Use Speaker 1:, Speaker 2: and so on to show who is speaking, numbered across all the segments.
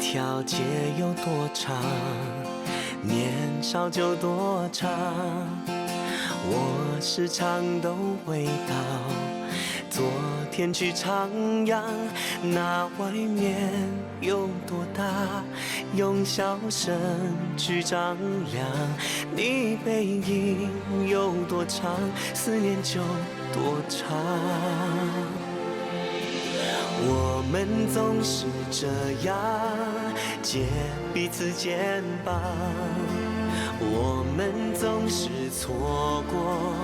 Speaker 1: 条街有多长，年少就多长。我时常都回到昨天去徜徉，那外面有多大，用笑声去丈量。你背影有多长，思念就多长。我们总是这样借彼此肩膀，我们总是错过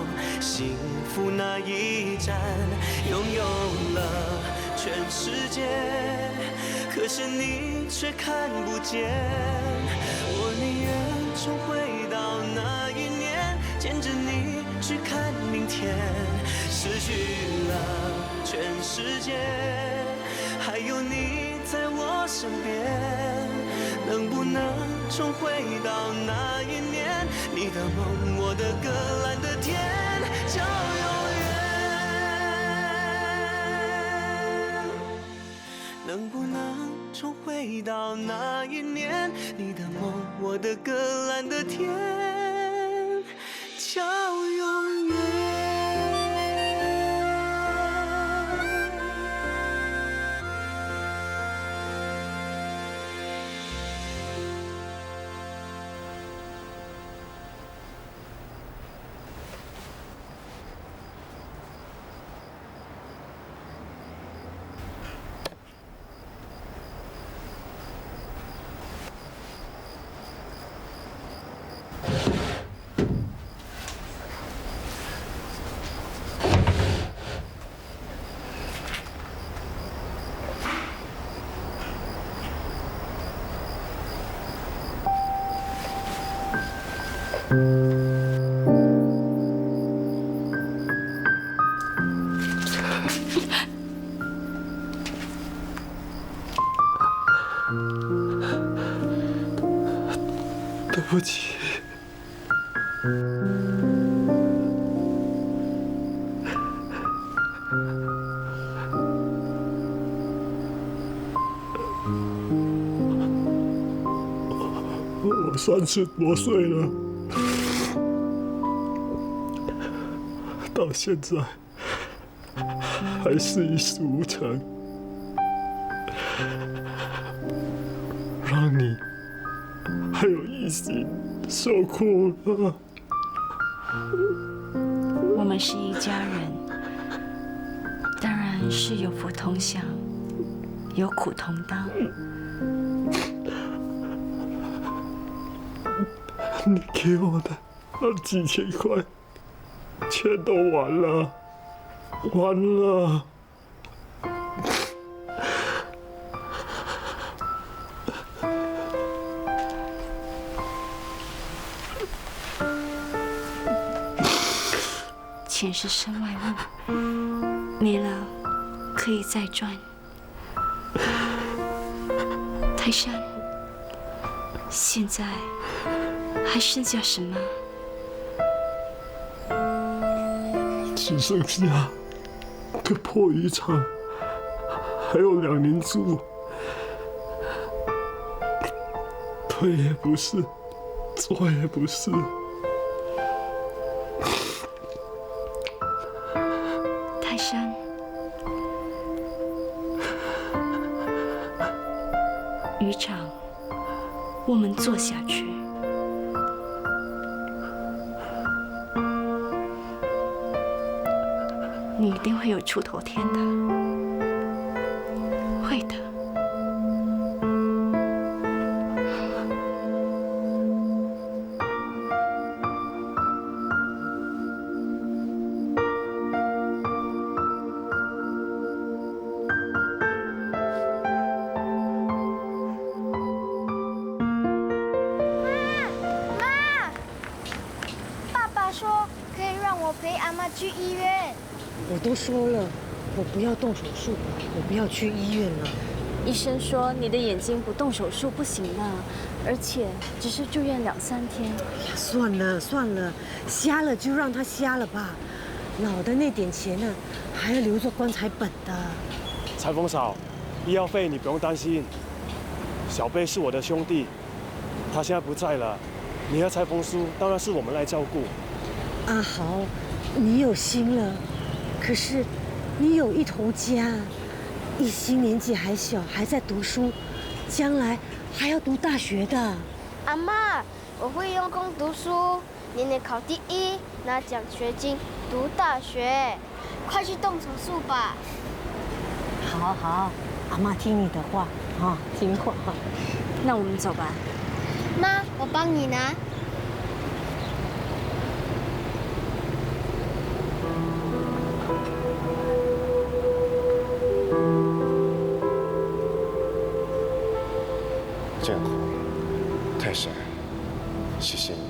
Speaker 1: 幸福那一站，拥有了全世界，可是你却看不见。我宁愿重回到那一年，牵着你去看明天，失去了全世界，还有你在我身边，能不能重回到那一年？你的梦，我的歌，蓝的天，就永远。能不能重回到那一年？你的梦，我的歌，蓝的天，就永远。
Speaker 2: 对不起，我算是多岁了，到现在还是一事无成，让你还有一心受苦了。
Speaker 3: 我们是一家人，当然是有福同享，有苦同当。
Speaker 2: 你给我的那几千块，全都完了，完了。
Speaker 3: 钱是身外物，没了可以再赚。泰山，现在还剩下什么？
Speaker 2: 只剩下个破渔场，还有2年住，退也不是，做也不是。
Speaker 3: 泰山，渔场，我们做下去。你一定会有出头天的，会的。
Speaker 4: 陪阿妈去医院。
Speaker 5: 我都说了，我不要动手术，我不要去医院了。
Speaker 3: 医生说你的眼睛不动手术不行了，而且只是住院2、3天。
Speaker 5: 哎呀，算了算了，瞎了就让他瞎了吧。老的那点钱呢，还要留作棺材本的。
Speaker 6: 裁缝嫂，医药费你不用担心，
Speaker 2: 小贝是我的兄弟，他现在不在了，你和裁缝叔当然是我们来照顾。
Speaker 5: 阿豪，你有心了，可是你有一头家，一心年纪还小，还在读书，将来还要读大学的。
Speaker 4: 阿妈，我会用功读书，年年考第1，拿奖学金，读大学。快去动手术吧。
Speaker 5: 好好，阿妈听你的话啊，听话。
Speaker 3: 那我们走吧。
Speaker 4: 妈，我帮你拿。
Speaker 6: 建宏，泰山，谢谢你。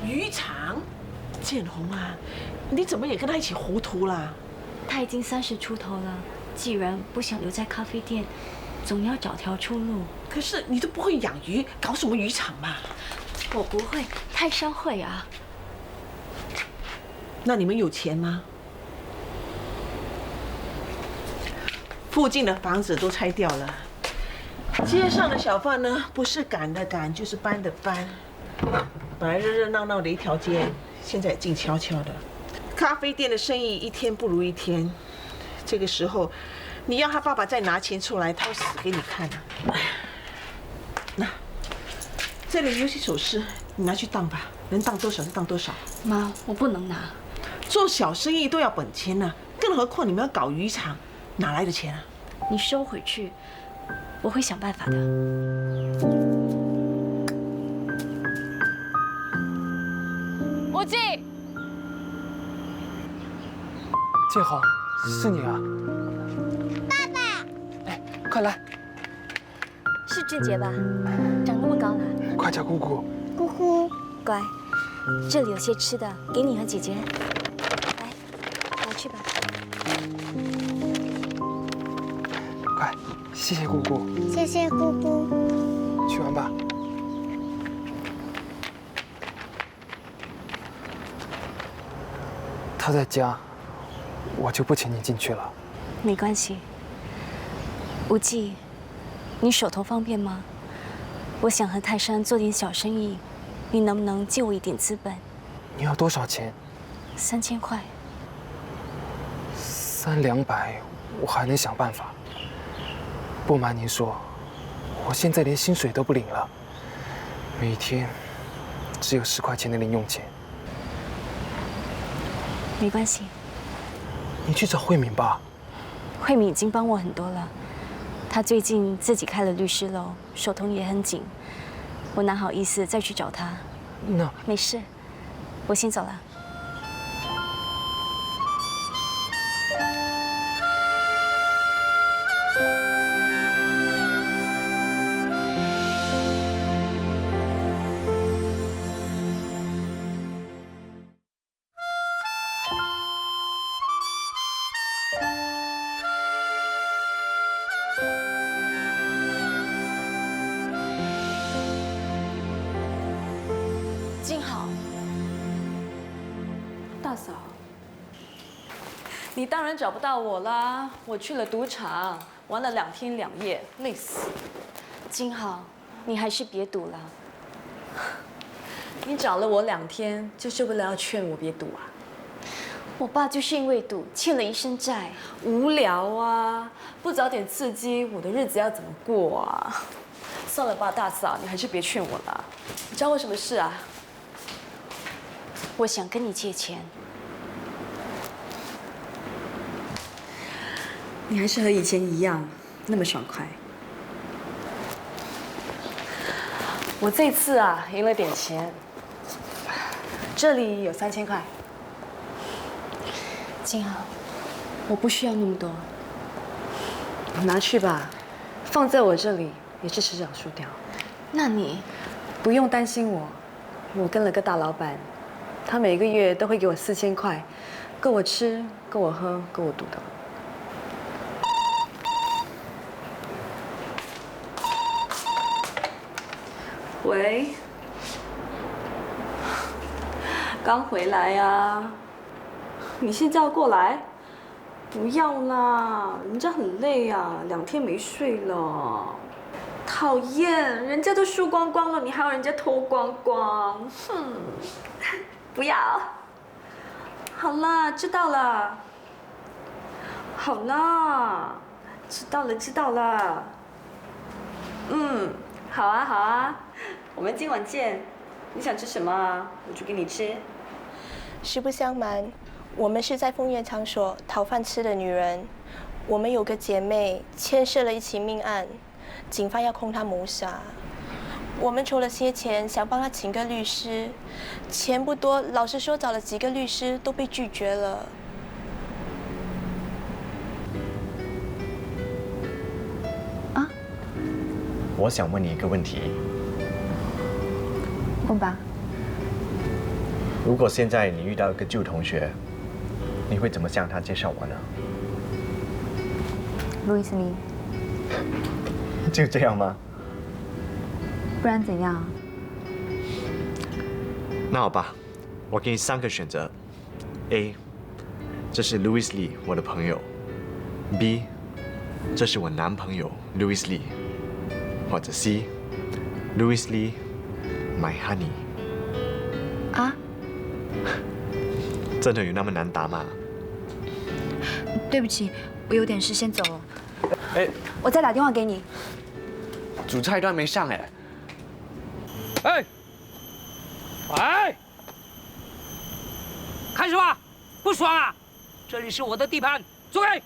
Speaker 7: 渔场，建宏啊，你怎么也跟他一起糊涂啦？
Speaker 3: 他已经30出头了，既然不想留在咖啡店，总要找条出路。
Speaker 7: 可是你都不会养鱼，搞什么渔场嘛？
Speaker 3: 我不会，泰山会啊。
Speaker 7: 那你们有钱吗？附近的房子都拆掉了，街上的小贩呢，不是赶的赶，就是搬的搬。本来热热闹闹的一条街，现在静悄悄的。咖啡店的生意一天不如一天。这个时候，你要他爸爸再拿钱出来，他会死给你看的。那这里有些首饰，你拿去当吧，能当多少就当多少。
Speaker 3: 妈，我不能拿。
Speaker 7: 做小生意都要本钱呢，更何况你们要搞渔场，哪来的钱啊？
Speaker 3: 你收回去，我会想办法的。
Speaker 8: 无忌，
Speaker 9: 建宏，是你啊！
Speaker 4: 爸爸，
Speaker 9: 哎，快来，
Speaker 8: 是志杰吧？长那么高了。
Speaker 9: 快叫姑姑。
Speaker 4: 姑姑，
Speaker 8: 乖，这里有些吃的，给你和姐姐。来，拿去吧。
Speaker 9: 快，谢谢姑姑。
Speaker 4: 谢谢姑姑。
Speaker 9: 去玩吧。他在家，我就不请你进去了。
Speaker 3: 没关系。无忌，你手头方便吗？我想和泰山做点小生意，你能不能借我一点资本
Speaker 9: 你要多少钱
Speaker 3: ？3000块。
Speaker 9: ？300-200，我还能想办法。不瞒您说，我现在连薪水都不领了，每天只有10块钱的零用钱。
Speaker 3: 没关系，
Speaker 9: 你去找慧敏吧。
Speaker 3: 慧敏已经帮我很多了。她最近自己开了律师楼，手头也很紧，我哪好意思再去找她？
Speaker 9: 那
Speaker 3: 没事，我先走了。 静好，
Speaker 10: 大嫂，你当然找不到我啦！我去了赌场，玩了2天2夜，累死。
Speaker 3: 静好，你还是别赌了。
Speaker 10: 你找了我2天，就是为了要劝我别赌啊？
Speaker 3: 我爸就是因为赌欠了一身债，
Speaker 10: 无聊啊！不找点刺激，我的日子要怎么过啊？算了吧，大嫂，你还是别劝我了。你找我什么事啊？
Speaker 3: 我想跟你借钱。
Speaker 10: 你还是和以前一样那么爽快。我这次啊赢了点钱，这里有3000块。
Speaker 3: 静好，我不需要那么多。
Speaker 10: 拿去吧，放在我这里也是迟早输掉。
Speaker 3: 那你
Speaker 10: 不用担心我，我跟了个大老板。 他每个月都会给我4000块，够我吃，够我喝，够我赌的。喂，刚回来呀？你现在要过来？不要啦，人家很累啊，2天没睡了。讨厌，人家都输光光了，你还要人家偷光光，哼！不要。好啦，知道了。好啦，知道了，知道了。好啊，好啊，我们今晚见。你想吃什么啊？我煮给你吃。
Speaker 11: 实不相瞒，我们是在风月场所讨饭吃的女人。我们有个姐妹牵涉了一起命案，警方要控她谋杀。我们筹了些钱，想帮她请个律师，钱不多，老实说找了几个律师都被拒绝了。
Speaker 12: 我想问你一个问题。
Speaker 8: 问吧。
Speaker 12: 如果现在你遇到一个旧同学，你会怎么向他介绍我呢？
Speaker 8: 路易斯利。
Speaker 12: 就这样吗？
Speaker 8: 不然怎样？
Speaker 12: 那好吧，我给你3个选择。A， 这是 Louis Lee， 我的朋友。B， 这是我男朋友 Louis Lee。或者 C，Louis Lee， my honey。
Speaker 8: 啊？
Speaker 12: 真的有那么难答吗？
Speaker 8: 对不起，我有点事，先走了。
Speaker 9: 哎，
Speaker 8: 我再打电话给你。
Speaker 9: 主菜端没上哎。
Speaker 13: 哎，哎，看什么？不爽啊！这里是我的地盘，坐开。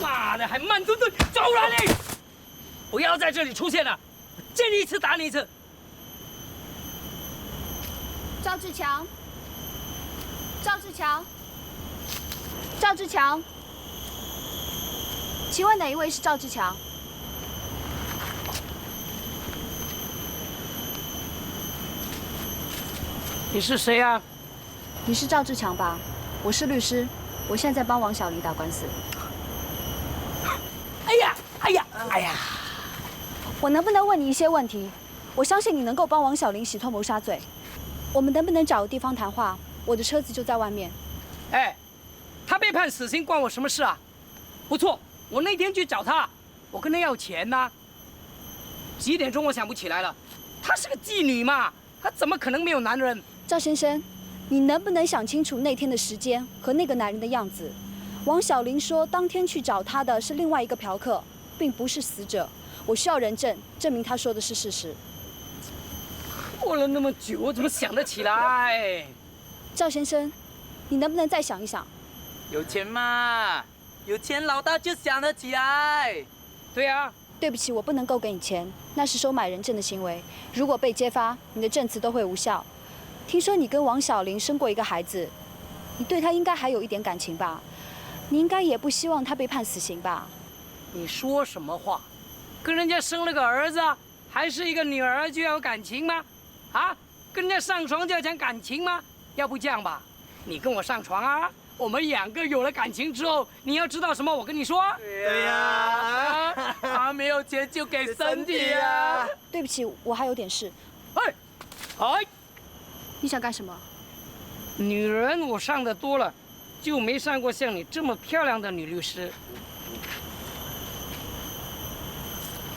Speaker 13: 妈的，还慢吞吞，走人你！不要在这里出现了，我见你一次打你一次。
Speaker 4: 赵志强，赵志强，赵志强，请问哪一位是赵志强？
Speaker 13: 你是谁啊？
Speaker 4: 你是赵志强吧？我是律师，我现在在帮王小玲打官司。
Speaker 13: 哎呀，哎呀，哎呀！
Speaker 4: 我能不能问你一些问题？我相信你能够帮王小玲洗脱谋杀罪。我们能不能找个地方谈话？我的车子就在外面。
Speaker 13: 哎，他被判死刑关我什么事啊？不错，我那天去找他，我跟他要钱呐。几点钟我想不起来了。她是个妓女嘛，她怎么可能没有男人？
Speaker 4: 赵先生，你能不能想清楚那天的时间和那个男人的样子？王小玲说，当天去找她的是另外一个嫖客，并不是死者。我需要人证，证明她说的是事实。
Speaker 13: 过了那么久，我怎么想得起来？
Speaker 4: 赵先生，你能不能再想一想？
Speaker 14: 有钱嘛，有钱老大就想得起来。
Speaker 13: 对啊。
Speaker 4: 对不起，我不能够给你钱，那是收买人证的行为。如果被揭发，你的证词都会无效。听说你跟王小玲生过一个孩子，你对她应该还有一点感情吧？你应该也不希望她被判死刑吧？
Speaker 13: 你说什么话？跟人家生了个儿子，还是一个女儿就要有感情吗？啊，跟人家上床就要讲感情吗？要不这样吧，你跟我上床啊，我们2个有了感情之后，你要知道什么？我跟你说。
Speaker 14: 对呀，他没有钱就给身体啊。
Speaker 4: 对不起，我还有点事。
Speaker 13: 哎，哎，
Speaker 4: 你想干什么？
Speaker 13: 女人我上的多了，就没上过像你这么漂亮的女律师。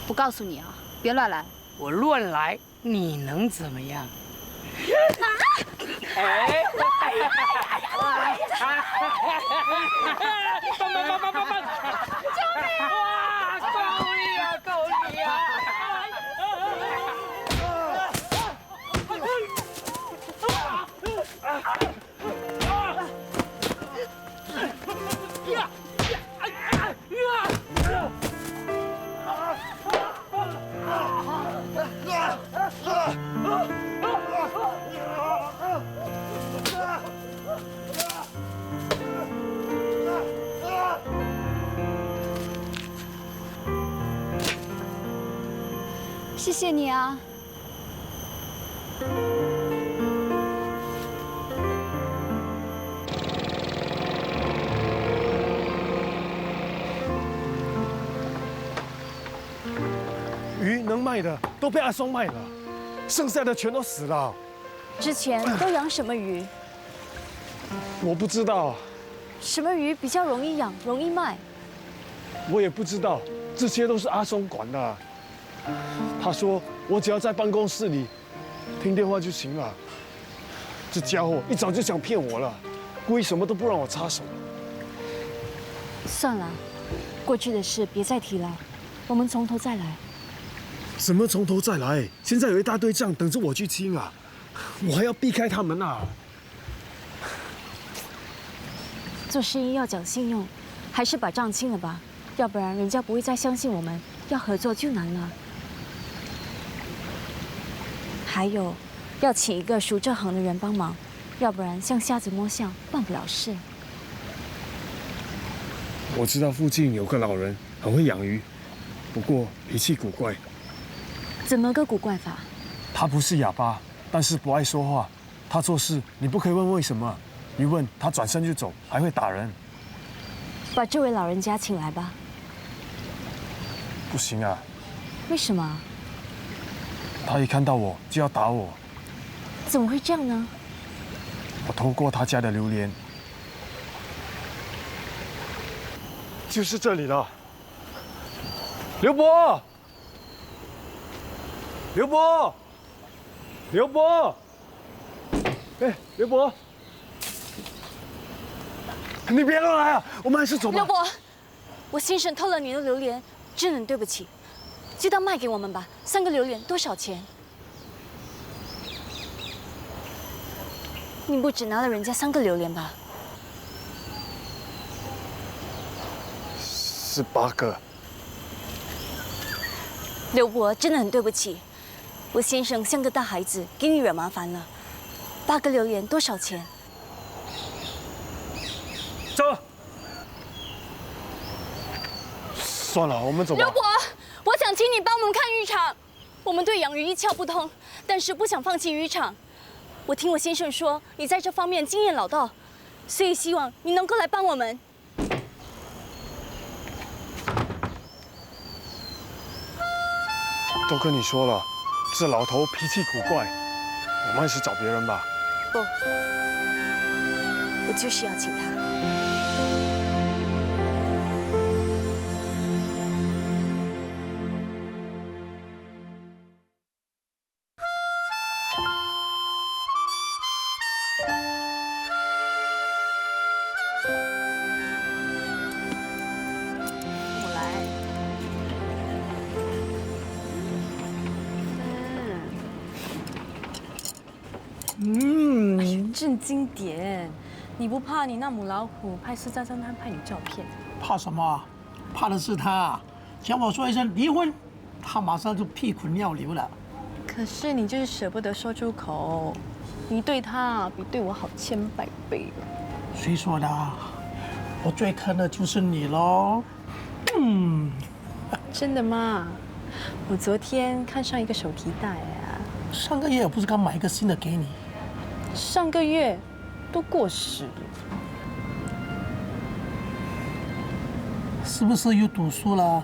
Speaker 4: 我告诉你啊，别乱来。
Speaker 13: 我乱来，你能怎么样？
Speaker 14: 哎！
Speaker 13: 棒！救命啊！哇，够力啊，够力啊！
Speaker 4: 谢谢你啊。
Speaker 2: 鱼能卖的都被阿松卖了，剩下的全都死了。
Speaker 4: 之前都养什么鱼？
Speaker 2: 我不知道，
Speaker 3: 什么鱼比较容易养、容易卖？
Speaker 2: 我也不知道，这些都是阿松管的。他说我只要在办公室里听电话就行了。这家伙一早就想骗我了，故意什么都不让我插手。
Speaker 3: 算了，过去的事别再提了，我们从头再来。
Speaker 2: 什么从头再来？现在有一大堆账等着我去清啊，我还要避开他们啊。
Speaker 3: 做生意要讲信用，还是把账清了吧，要不然人家不会再相信我们，要合作就难了。还有，要请一个熟这行的人帮忙，要不然像瞎子摸象，办不了事。
Speaker 2: 我知道附近有个老人很会养鱼，不过脾气古怪。
Speaker 3: 怎么个古怪法？
Speaker 2: 他不是哑巴，但是不爱说话。他做事你不可以问为什么，一问他转身就走，还会打人。
Speaker 3: 把这位老人家请来吧。
Speaker 2: 不行啊，
Speaker 3: 为什么？
Speaker 2: 他一看到我就要打我。
Speaker 3: 怎么会这样呢？
Speaker 2: 我偷过他家的榴莲，就是这里了。刘伯，刘伯，刘伯，哎，刘伯，你别乱来啊！我们还是走吧。
Speaker 3: 刘伯，我先生偷了你的榴莲，真的对不起，就当卖给我们吧。3个榴莲多少钱？你不只拿了人家3个榴莲吧
Speaker 2: ？18个。
Speaker 3: 刘伯，真的很对不起，我先生像个大孩子，给你惹麻烦了。8个榴莲多少钱？
Speaker 2: 走。算了，我们走吧。
Speaker 3: 刘伯，我想请你帮我们看渔场。我们对养鱼一窍不通，但是不想放弃渔场。我听我先生说，你在这方面经验老道，所以希望你能够来帮我们。
Speaker 2: 都跟你说了，这老头脾气古怪，我们还是找别人吧。
Speaker 3: 不，我就是要请他。
Speaker 10: 真经典！你不怕你那母老虎拍私家侦探拍你照片？
Speaker 14: 怕什么？怕的是他，讲我说一声离婚，他马上就屁滚尿流了。
Speaker 10: 可是你就是舍不得说出口，你对他比对我好1000百倍。
Speaker 14: 谁说的？我最疼的就是你喽。
Speaker 10: 真的吗？我昨天看上一个手提袋啊。
Speaker 14: 上个月我不是刚买一个新的给你？
Speaker 10: 上个月都过时了，
Speaker 14: 是不是又赌输了？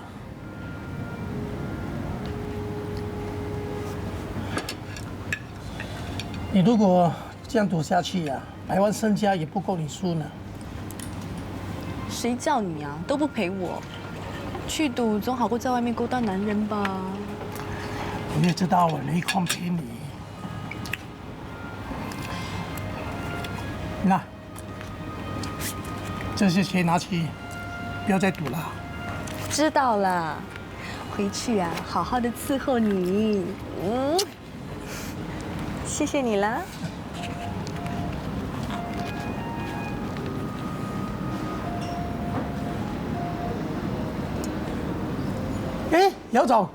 Speaker 14: 你如果这样赌下去呀，100万身家也不够你输呢。
Speaker 10: 谁叫你啊？都不陪我，去赌总好过在外面勾搭男人吧。
Speaker 14: 你也知道我没空陪你。那这些钱拿去，不要再赌了。
Speaker 10: 知道了，回去啊，好好的伺候你。谢谢你了。
Speaker 14: 哎，姚总，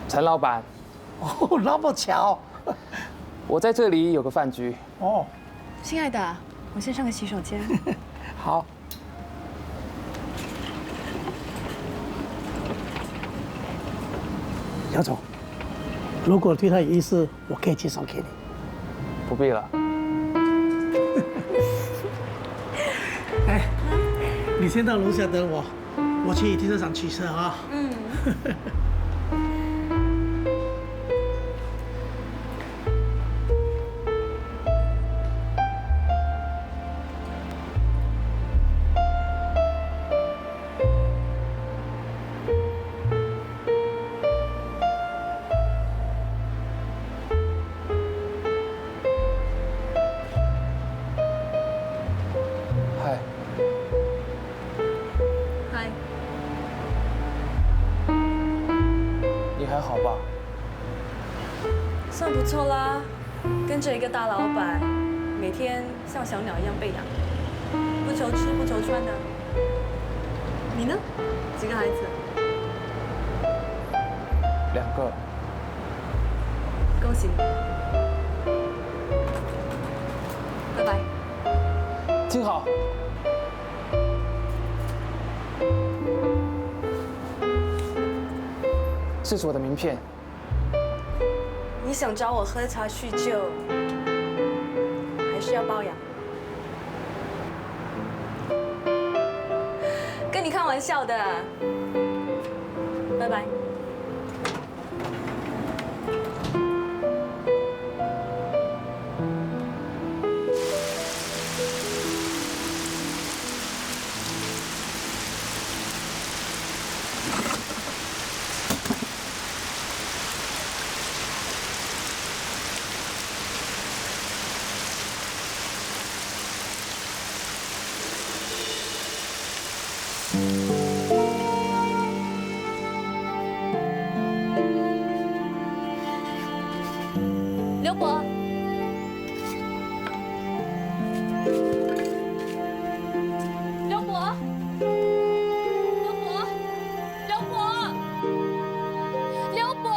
Speaker 9: 陈老板，
Speaker 14: 哦，那么巧，
Speaker 9: 我在这里有个饭局。
Speaker 14: 哦。
Speaker 10: 亲爱的，我先上个洗手间。
Speaker 14: 好。姚总，如果对他有意思，我可以介绍给你。
Speaker 9: 不必了。
Speaker 14: 哎，你先到楼下等我，我去停车场取车啊。
Speaker 10: 算不错啦，跟着一个大老板，每天像小鸟一样被养，不愁吃不愁穿的。你呢？几个孩子
Speaker 9: 2个。
Speaker 10: 恭喜你，拜拜。
Speaker 9: 听好。这是我的名片。
Speaker 10: 你想找我喝茶叙旧，还是要包养？跟你开玩笑的，拜拜。
Speaker 3: 刘伯，刘伯，刘伯，刘伯，刘伯。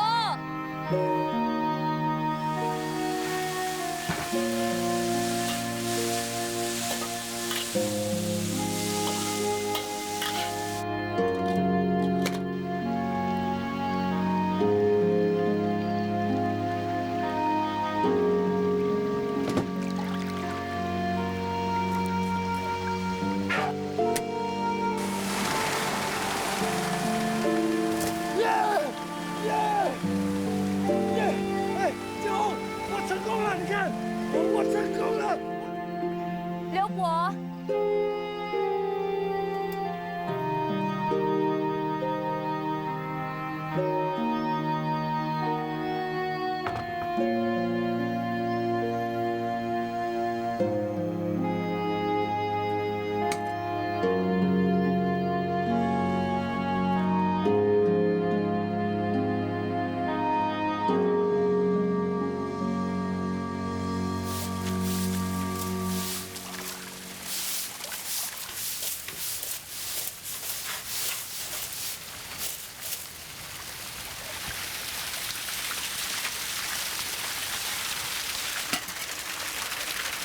Speaker 2: 成功了！你看，我成功了。
Speaker 3: 刘伯，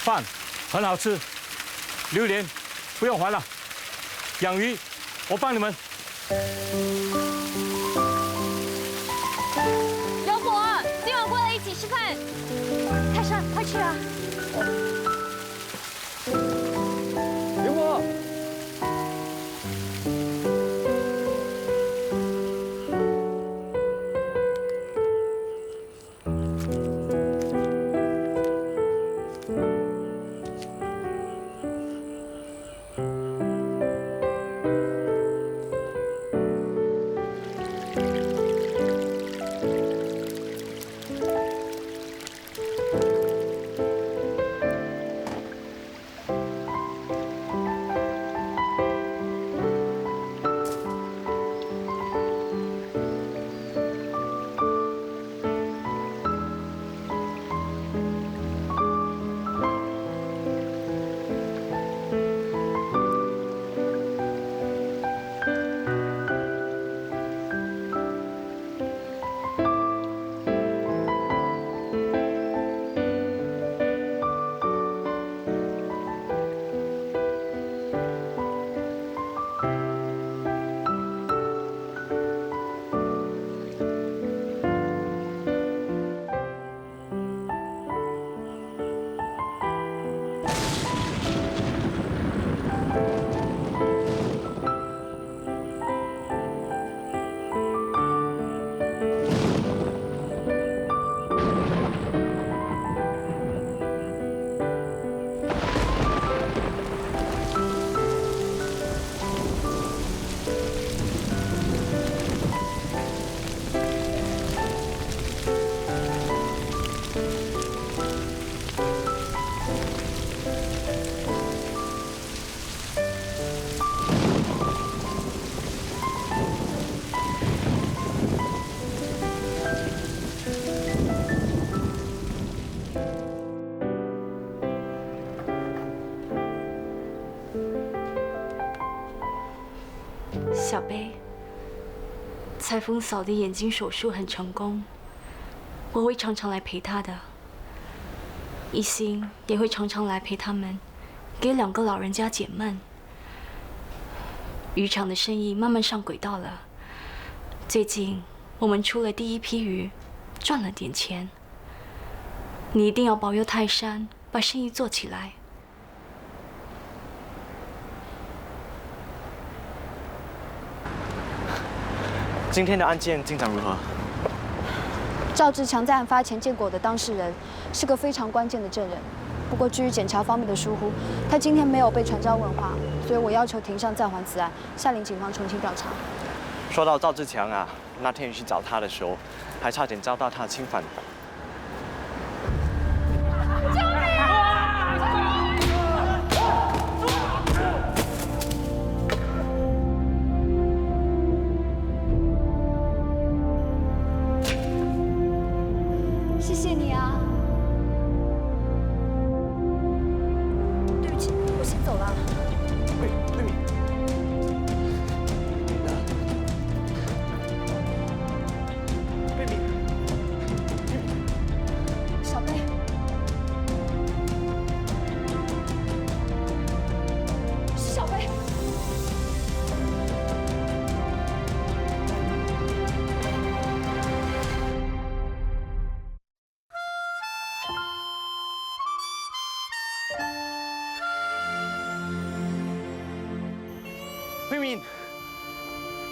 Speaker 2: 饭很好吃，榴莲不用还了，养鱼我帮你们。
Speaker 3: 刘伯，今晚过来一起吃饭。泰山，快去啊！
Speaker 2: 刘伯。
Speaker 3: 小贝，裁缝嫂的眼睛手术很成功，我会常常来陪她的。一心也会常常来陪他们，给2个老人家解闷。渔场的生意慢慢上轨道了，最近我们出了第一批鱼，赚了点钱。你一定要保佑泰山把生意做起来。
Speaker 12: 今天的案件进展如何？
Speaker 4: 赵志强在案发前见过我的当事人，是个非常关键的证人。不过基于检察方面的疏忽，他今天没有被传召问话，所以我要求庭上暂缓此案，下令警方重新调查。
Speaker 12: 说到赵志强啊，那天你去找他的时候，还差点遭到他的侵犯。
Speaker 4: 谢谢你啊！对不起，我先走了。
Speaker 12: 慧敏，慧敏，
Speaker 4: 小贝，是小贝。
Speaker 12: 慧敏，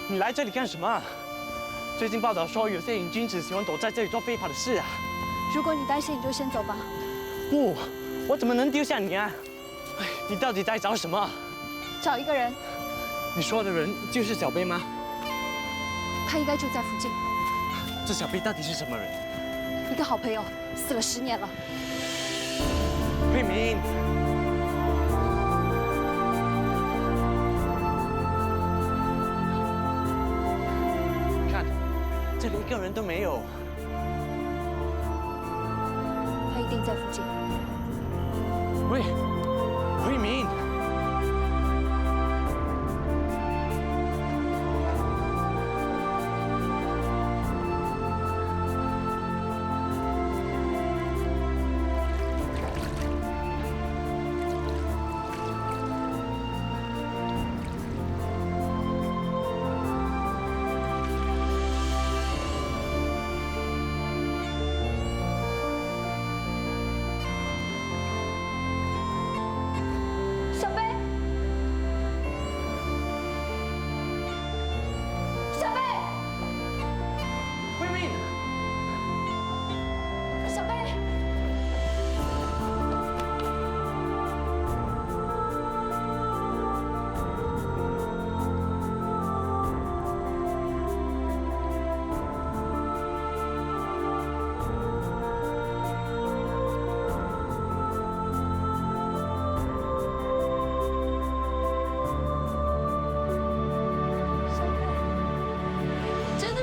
Speaker 12: 你来这里干什么？最近报道说有些瘾君子喜欢躲在这里做非法的事啊。
Speaker 4: 如果你担心，你就先走吧。
Speaker 12: 不，我怎么能丢下你啊？哎，你到底在找什么？
Speaker 4: 找一个人，
Speaker 12: 你说的人就是小贝吗？
Speaker 4: 他应该就在附近。
Speaker 12: 这小贝到底是什么人？
Speaker 4: 一个好朋友，死了10年了。
Speaker 12: 慧敏。这里一个人都没有。
Speaker 4: 他一定在附近。
Speaker 12: 喂，慧敏。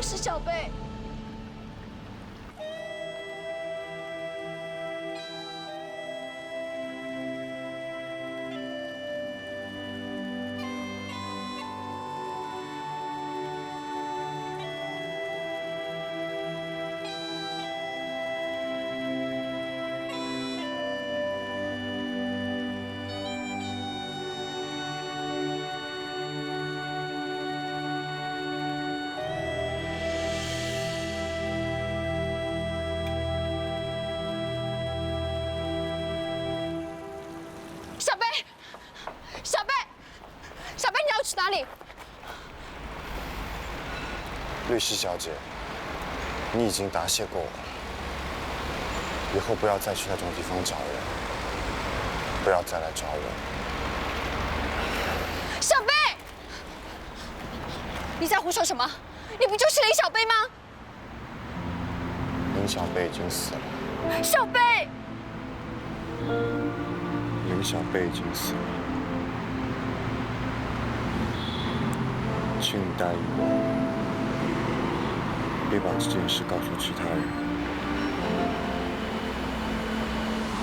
Speaker 4: 是小贝。小贝，小贝，小贝，你要去哪里？
Speaker 6: 律师小姐，你已经答谢过我了，以后不要再去那种地方找人，不要再来找我。
Speaker 4: 小贝，你在胡说什么？你不就是林小贝吗？
Speaker 6: 林小贝已经死了。
Speaker 4: 小贝。
Speaker 6: 林小贝已经死了，请你答应我，别把这件事告诉其他人，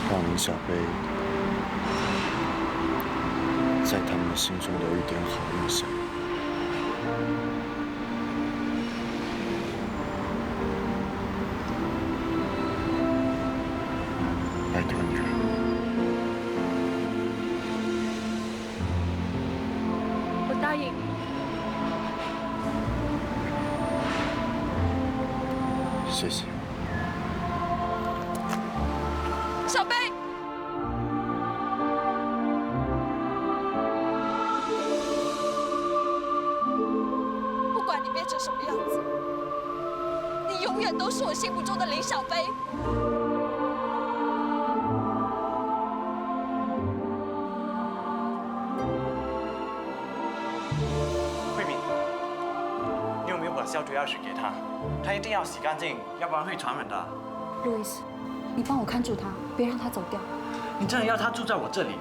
Speaker 6: 让林小贝在他们心中留一点好印象。拜托你了。
Speaker 10: 我答应。
Speaker 6: 谢谢。
Speaker 10: 小贝，不管你变成什么样子，你永远都是我心目中的林小贝。
Speaker 12: 慧敏，你有没有把消毒药水给他？他一定要洗干净，要不然会传染的。
Speaker 4: 路易斯，你帮我看住他，别让他走掉。
Speaker 12: 你真的要他住在我这里？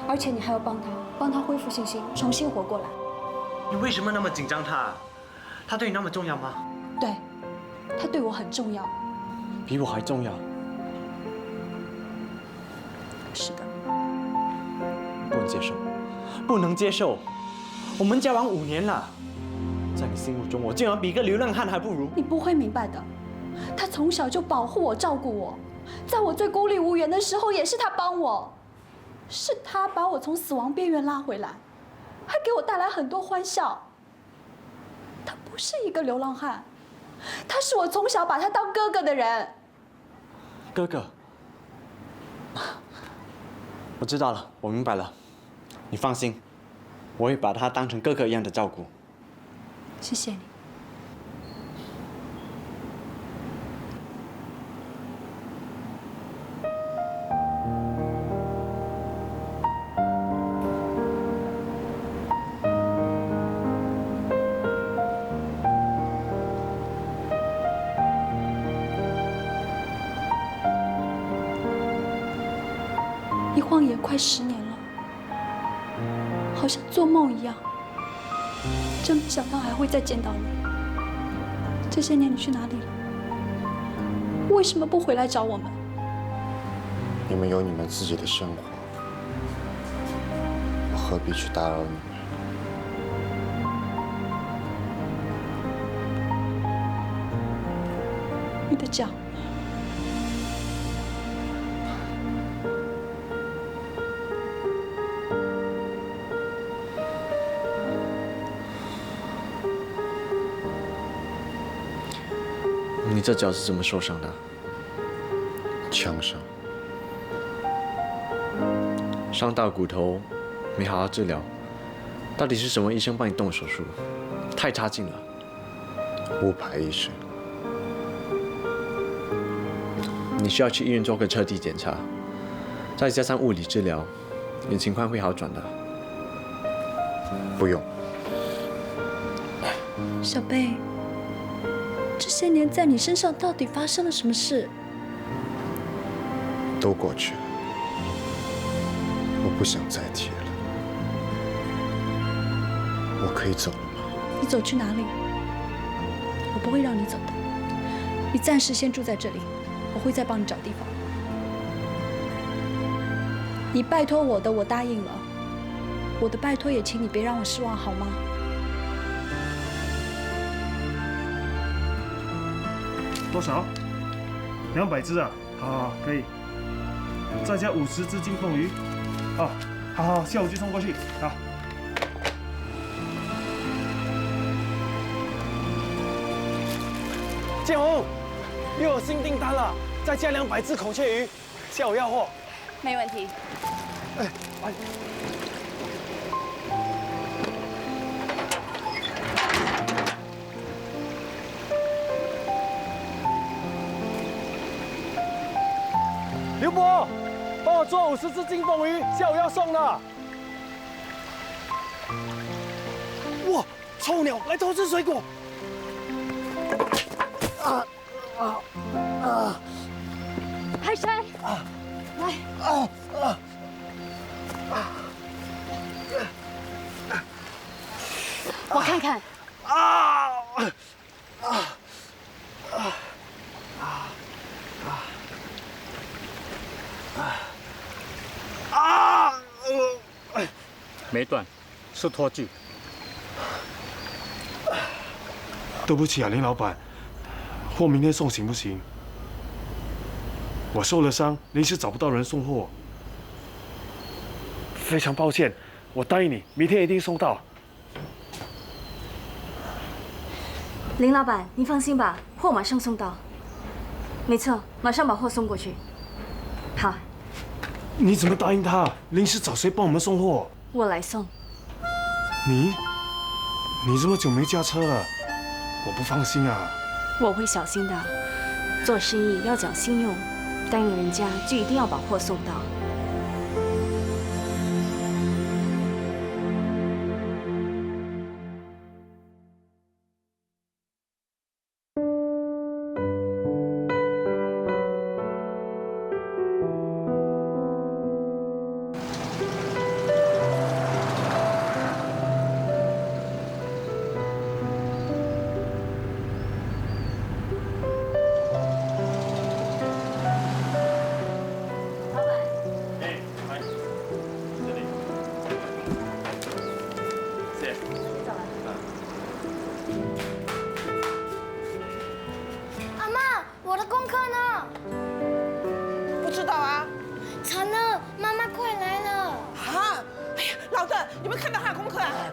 Speaker 4: 而且你还要帮他恢复信心，重新活过来。
Speaker 12: 你为什么那么紧张他？他对你那么重要吗？
Speaker 4: 对，他对我很重要。
Speaker 12: 比我还重要。
Speaker 4: 是的。
Speaker 12: 不能接受，不能接受！我们交往5年了，在你心目中，我竟然比一个流浪汉还不如。
Speaker 4: 你不会明白的，他从小就保护我、照顾我，在我最孤立无援的时候，也是他帮我，是他把我从死亡边缘拉回来，还给我带来很多欢笑。他不是一个流浪汉，他是我从小把他当哥哥的人。
Speaker 12: 哥哥，我知道了，我明白了。你放心，我会把他当成哥哥一样的照顾。
Speaker 4: 谢谢你。一晃眼快10年了，好像做梦一样。真没想到还会再见到你。这些年你去哪里了？为什么不回来找我们？
Speaker 6: 你们有你们自己的生活，我何必去打扰你们？
Speaker 4: 你的脚。
Speaker 12: 你这脚是怎么受伤的？
Speaker 6: 枪伤。
Speaker 12: 伤到骨头，没好好治疗。到底是什么医生帮你动手术？太差劲了。
Speaker 6: 无牌医生。
Speaker 12: 你需要去医院做个彻底检查，再加上物理治疗，你的情况会好转的。
Speaker 6: 不用。
Speaker 4: 小贝，这些年在你身上到底发生了什么事？
Speaker 6: 都过去了，我不想再提了。我可以走了吗？
Speaker 4: 你走去哪里？我不会让你走的。你暂时先住在这里，我会再帮你找地方。你拜托我的，我答应了。我的拜托也请你别让我失望，好吗？
Speaker 2: 多少？200只啊！好，可以。再加50只金凤鱼。啊，好，下午就送过去。好。建宏，又有新订单了，再加200只孔雀鱼，下午要货。
Speaker 3: 没问题。
Speaker 2: 哎，来。刘伯，帮我做50只金凤鱼，下午要送了。哇，臭鸟来偷吃水果！
Speaker 3: 海神，来，我看看。
Speaker 15: 没断，是脱臼。
Speaker 2: 对不起啊，林老板，货明天送行不行？我受了伤，临时找不到人送货。非常抱歉，我答应你，明天一定送到。
Speaker 3: 林老板，您放心吧，货马上送到。没错，马上把货送过去。好。
Speaker 2: 你怎么答应他？临时找谁帮我们送货？
Speaker 3: 我来送。
Speaker 2: 你这么久没驾车了，我不放心啊。
Speaker 3: 我会小心的，做生意要讲信用，答应人家就一定要把货送到。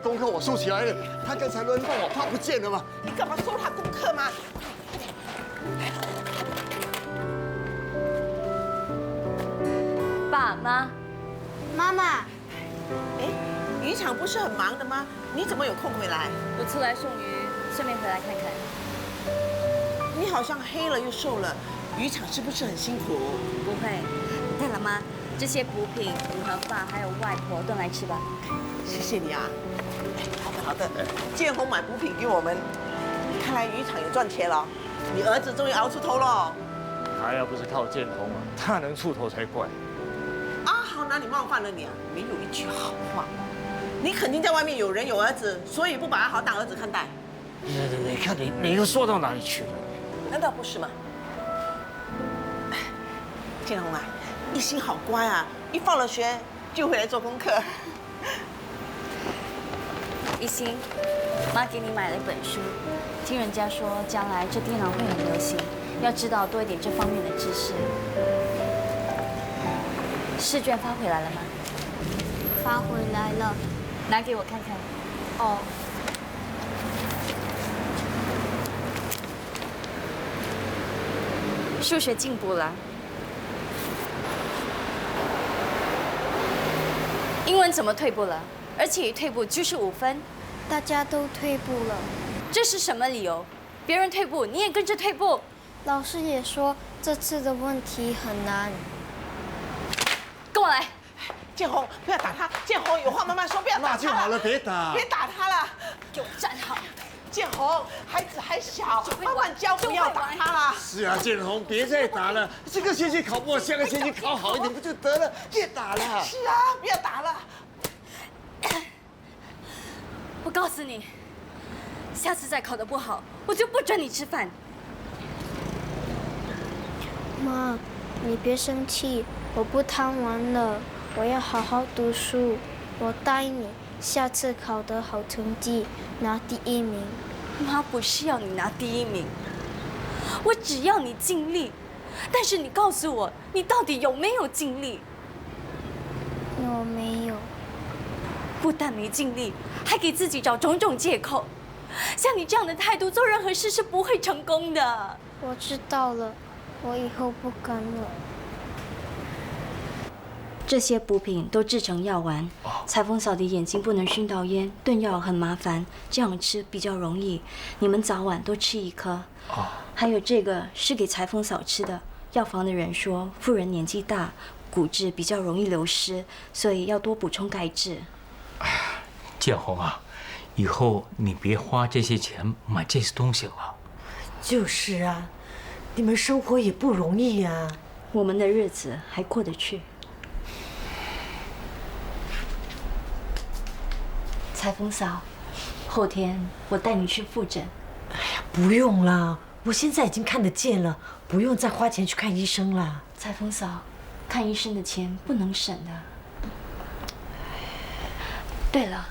Speaker 15: 功课我收起来了，他刚才轮到我，怕不见了吗？
Speaker 7: 你干嘛收他功课吗？
Speaker 3: 爸妈，
Speaker 10: 妈妈，
Speaker 7: 哎，渔场不是很忙的吗？你怎么有空回来？
Speaker 3: 我出来送鱼，顺便回来看看。
Speaker 7: 你好像黑了又瘦了，渔场是不是很辛苦？
Speaker 3: 不会。对了妈，这些补品你和爸还有外婆都来吃吧。
Speaker 7: 谢谢你啊。好的，建宏买补品给我们，看来渔场也赚钱了。你儿子终于熬出头了。
Speaker 16: 他要不是靠建宏啊，他能出头才怪。
Speaker 7: 阿豪哪里冒犯了你啊？没有一句好话。你肯定在外面有人有儿子，所以不把阿豪当儿子看待。
Speaker 16: 你看你又说到哪里去了？
Speaker 7: 难道不是吗？建宏啊，一心好乖啊，一放了学就回来做功课。
Speaker 3: 一心，妈给你买了一本书，听人家说将来这电脑会很流行，要知道多一点这方面的知识。试卷发回来了吗？
Speaker 10: 发回来了，
Speaker 3: 拿给我看看。
Speaker 10: 哦。
Speaker 3: 数学进步了，英文怎么退步了？而且一退步就是5分。
Speaker 10: 大家都退步了，
Speaker 3: 这是什么理由？别人退步，你也跟着退步。
Speaker 10: 老师也说这次的问题很难。
Speaker 3: 跟我来。
Speaker 7: 建宏，不要打他。建宏，有话慢慢说，不要打他。
Speaker 15: 那就好了，别打。
Speaker 7: 别打他了。
Speaker 3: 给我站好。
Speaker 7: 建宏，孩子还小，慢慢教，不要打他了。
Speaker 15: 是啊，建宏，别再打了。这个学期考不好，下个学期考好一点不就得了？别打了。
Speaker 7: 是啊，不要打了。
Speaker 3: 我告诉你，下次再考得不好，我就不准你吃饭。
Speaker 10: 妈，你别生气，我不贪玩了，我要好好读书。我答应你，下次考得好成绩，拿第1名。
Speaker 3: 妈不是要你拿第1名，我只要你尽力。但是你告诉我，你到底有没有尽力？
Speaker 10: 我没有。
Speaker 3: 不但没尽力，还给自己找种种借口。像你这样的态度，做任何事是不会成功的。
Speaker 10: 我知道了，我以后不敢了。
Speaker 3: 这些补品都制成药丸。裁缝嫂的眼睛不能熏到烟，炖药很麻烦，这样吃比较容易。你们早晚多吃1颗。还有这个是给裁缝嫂吃的。药房的人说，妇人年纪大，骨质比较容易流失，所以要多补充钙质。
Speaker 17: 建宏啊，以后你别花这些钱买这些东西了。
Speaker 5: 就是啊，你们生活也不容易呀。
Speaker 3: 我们的日子还过得去。裁缝嫂，后天我带你去复诊。
Speaker 5: 哎呀，不用啦，我现在已经看得见了，不用再花钱去看医生了。
Speaker 3: 裁缝嫂，看医生的钱不能省的。对了，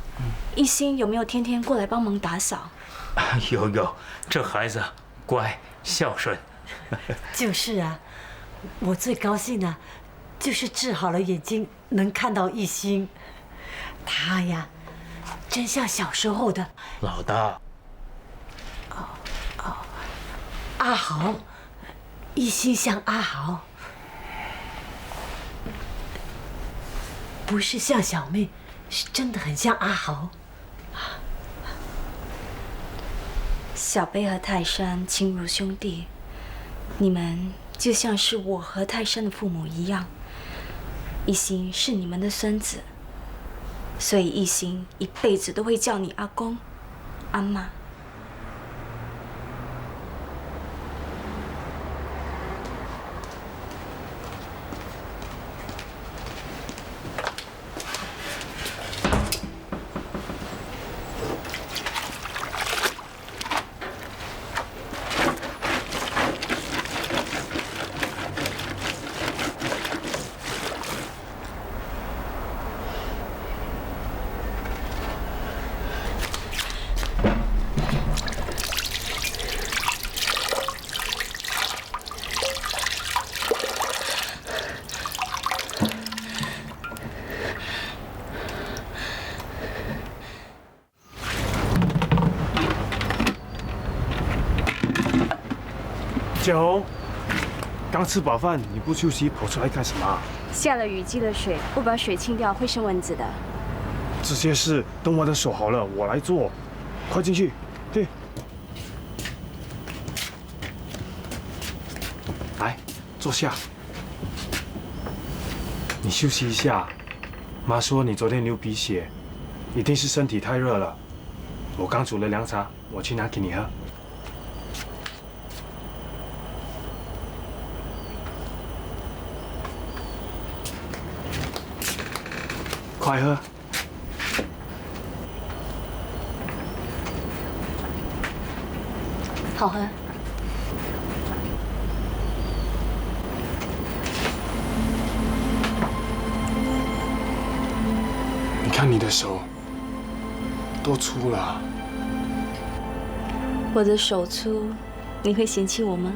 Speaker 3: 一心有没有天天过来帮忙打扫？
Speaker 17: 有，这孩子乖孝顺。
Speaker 5: 就是啊，我最高兴的，就是治好了眼睛，能看到一心。他呀，真像小时候的
Speaker 17: 老大。
Speaker 5: 阿豪，一心像阿豪，不是像小妹，是真的很像阿豪。
Speaker 8: 小贝和泰山亲如兄弟，你们就像是我和泰山的父母一样。一心是你们的孙子，所以一心一辈子都会叫你阿公、阿嬷。
Speaker 2: 建宏，刚吃饱饭，你不休息，跑出来干什么？
Speaker 8: 下了雨积了水，不把水清掉会生蚊子的。
Speaker 2: 这些事等我的手好了，我来做。快进去，对。来，坐下。你休息一下。妈说你昨天流鼻血，一定是身体太热了。我刚煮了凉茶，我去拿给你喝。快喝！
Speaker 8: 好喝。
Speaker 2: 你看你的手多粗了。
Speaker 8: 我的手粗，你会嫌弃我吗？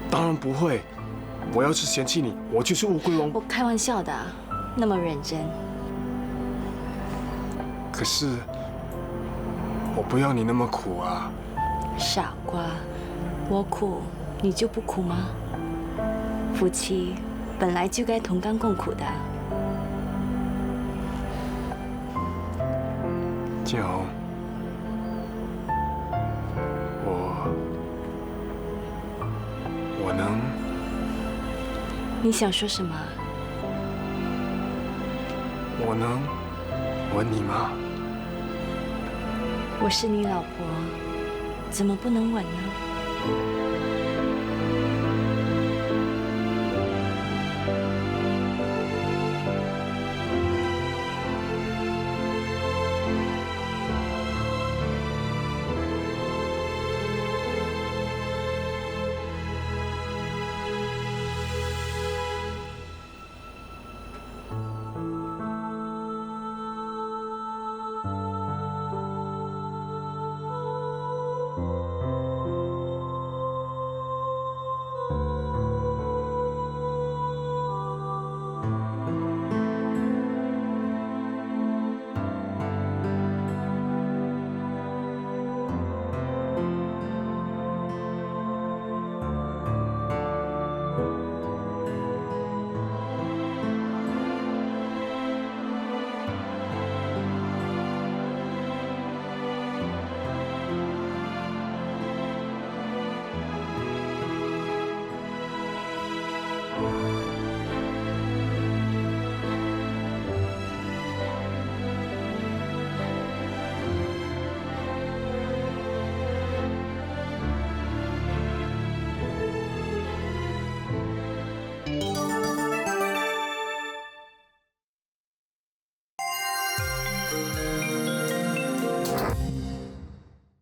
Speaker 2: 当然不会。我要是嫌弃你，我就是乌龟王。
Speaker 8: 我开玩笑的，那么认真。
Speaker 2: 可是，我不要你那么苦啊！
Speaker 8: 傻瓜，我苦，你就不苦吗？夫妻本来就该同甘共苦的。
Speaker 2: 建宏，我能……
Speaker 8: 你想说什么？
Speaker 2: 我能吻你吗？
Speaker 8: 我是你老婆，怎么不能吻呢？